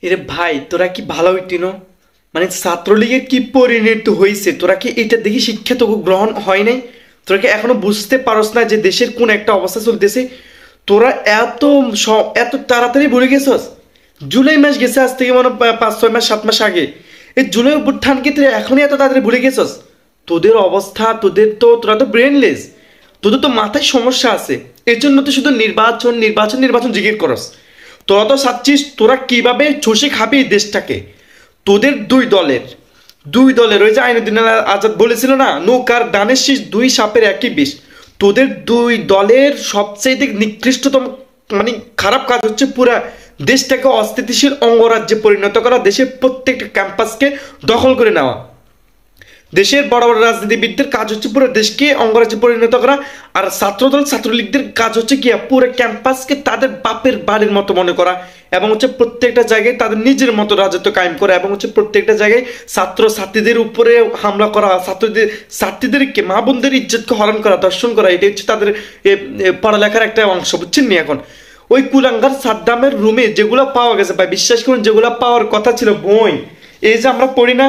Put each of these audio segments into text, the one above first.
এরে ভাই তোরা কি ভালো হইতি না? মানে ছাত্রলীগের কি পরিণতি হয়েছে, তোরা কি এটা দেখে শিক্ষা তো গ্রহণ হয় নাই? তোরা কি এখনো বুঝতে পারস না যে দেশের কোন একটা অবস্থা চলতেছে? তোরা এত তাড়াতাড়ি ভুলে গেছস? জুলাই মাস গেছে আজ থেকে মনে হয় 5-6 মাস 7 মাস আগে। এই জুলাই অভ্যুত্থান কি তুই এখনই এত তাড়াতাড়ি ভুলে গেছস? তোদের অবস্থা, তোরা তো ব্রেনলেস, তোদের তো মাথায় সমস্যা আছে। এর জন্য তো শুধু নির্বাচন নির্বাচন নির্বাচন জিজ্ঞেস করস। তোরা তো চাচ্ছিস তোরা কিভাবে চষে খাবি এই দেশটাকে। তোদের দুই দলের ওই যে আইনুদ্দিন আজাদ বলেছিল না, নৌকার ডানের শীষ দুই সাপের একই বিষ। তোদের দুই দলের সবচেয়ে নিকৃষ্টতম মানে খারাপ কাজ হচ্ছে পুরা দেশটাকে অস্থিতিশীল অঙ্গরাজ্যে পরিণত করা, দেশের প্রত্যেকটা ক্যাম্পাসকে দখল করে নেওয়া। দেশের বড় বড় রাজনীতিবিদদের কাজ হচ্ছে পুরো দেশকে অঙ্গরাজ্যে পরিণত করা, আর ছাত্রদল ছাত্রলীগদের কাজ হচ্ছে কি পুরো ক্যাম্পাসকে তাদের বাপের বাড়ির মতো মনে করা, এবং হচ্ছে প্রত্যেকটা জায়গায় তাদের নিজের মতো রাজত্ব কায়েম করা, এবং হচ্ছে প্রত্যেকটা জায়গায় ছাত্রছাত্রীদের উপরে হামলা করা, ছাত্রীদেরকে মা বোনদের ইজ্জতকে হরণ করা, দর্শন করা। এটাই হচ্ছে তাদের পড়ালেখার একটা অংশ, বুঝছেন নি? এখন ওই কুলাঙ্গার সাদ্দামের রুমে যেগুলো পাওয়া গেছে ভাই, বিশ্বাস করুন যেগুলো পাওয়ার কথা ছিল বই, এই যে আমরা পড়ি না,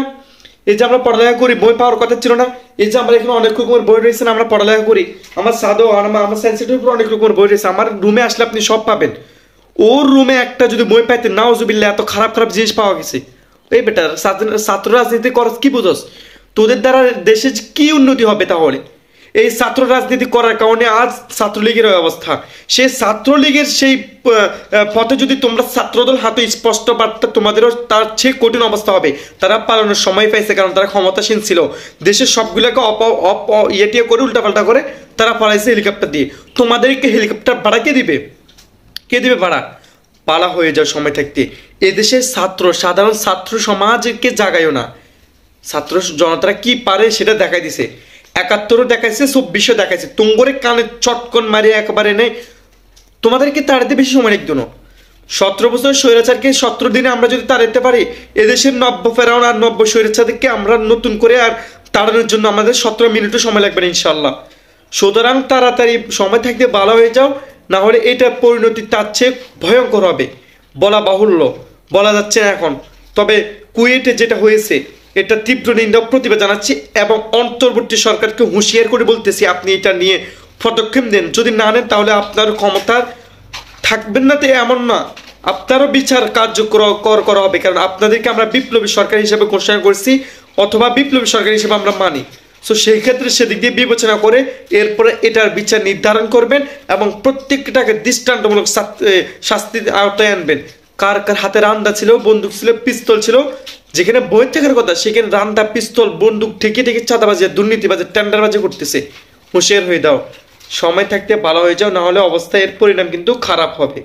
এই যে আমরা পড়ালেখা করি, বই পাওয়ার কথা ছিল না। এই যে আমরা এখানে অনেক রকমের বই রয়েছে না, আমরা পড়ালেখা করি, আমার সাদো আমার সায়েন্সের উপর অনেক রকমের বই রয়েছে। আমার রুমে আসলে আপনি সব পাবেন। ওর রুমে একটা যদি বই পাইতেন, নাউজুবিল্লাহ, এত খারাপ খারাপ জিনিস পাওয়া গেছে। এই বেটার ছাত্র রাজনীতি করস কি বুঝোস? তোদের দ্বারা দেশে কি উন্নতি হবে তাহলে? এই ছাত্র রাজনীতি করার কারণে আজ ছাত্রলীগের অবস্থা। সেই ছাত্রলীগের সেই পথে যদি তোমরা ছাত্রদল হাতে স্পষ্ট বার্তা, তোমাদেরও তার চেয়ে কঠিন অবস্থা হবে। তারা পালানোর সময় পাইছে, কারণ তারা ক্ষমতাসীন ছিল। দেশের সবগুলোকে ইয়েটিয়ে করে উল্টাপাল্টা করে তারা পালাইছে হেলিকপ্টার দিয়ে। তোমাদেরকে হেলিকপ্টার ভাড়া কে দিবে ভাড়া? পালা হয়ে যাওয়ার সময় থাকতে এদেশের সাধারণ ছাত্র সমাজকে জাগায়ও না। ছাত্র জনতারা কি পারে সেটা দেখাই দিছে। 71ও দেখাইছে, 24ও দেখাইছে। তুঙ্গরে কানে চটকন মারিয়ে একবারে নেই। তোমাদেরকে তাড়াতে বেশি সময় লাগতো না। 17 বছর স্বৈরাচারকে 17 দিনে আমরা যদি তাড়াতে পারি, এদেশের 90 ফেরাউন আর 90 স্বৈরাচারকে আমরা নতুন করে আর তাড়ানোর জন্য আমাদের 17 মিনিটও সময় লাগবে না ইনশাল্লাহ। সুতরাং তাড়াতাড়ি সময় থাকতে ভালো হয়ে যাও, না হলে এটার পরিণতি তার চেয়ে ভয়ঙ্কর হবে। বলা বাহুল্য, বলা যাচ্ছে না এখন। তবে কুয়েটে যেটা হয়েছে, এটা তীব্র নিন্দা প্রতিবাদ জানাচ্ছি, এবং অন্তর্বর্তী সরকারকে হুঁশিয়ার করে বলতেছি, আপনি এটা নিয়ে পদক্ষেপ নেন। যদি না নেন তাহলে আপনার ক্ষমতা থাকবেন না, তো এমন না, আপনারও বিচার কার্যকর করা হবে। কারণ আপনাদেরকে আমরা বিপ্লবী সরকার হিসেবে ঘোষণা করছি, অথবা বিপ্লবী সরকার হিসেবে আমরা মানি। সো সেই ক্ষেত্রে সেদিক দিয়ে বিবেচনা করে এরপরে এটার বিচার নির্ধারণ করবেন, এবং প্রত্যেকটাকে দৃষ্টান্তমূলক শাস্তির আওতায় আনবেন। কার কার হাতে রান্দা ছিল, বন্দুক ছিল, পিস্তল ছিল, যেখানে বই থাকার কথা সেখানে রান্দা, পিস্তল, বন্দুক ঠেকে চাঁদাবাজি, দুর্নীতিবাজি, টেন্ডারবাজি করতেছে। হুঁশিয়ার হয়ে দাও, সময় থাকতে ভালো হয়ে যাও, না হলে অবস্থা এর পরিণাম কিন্তু খারাপ হবে।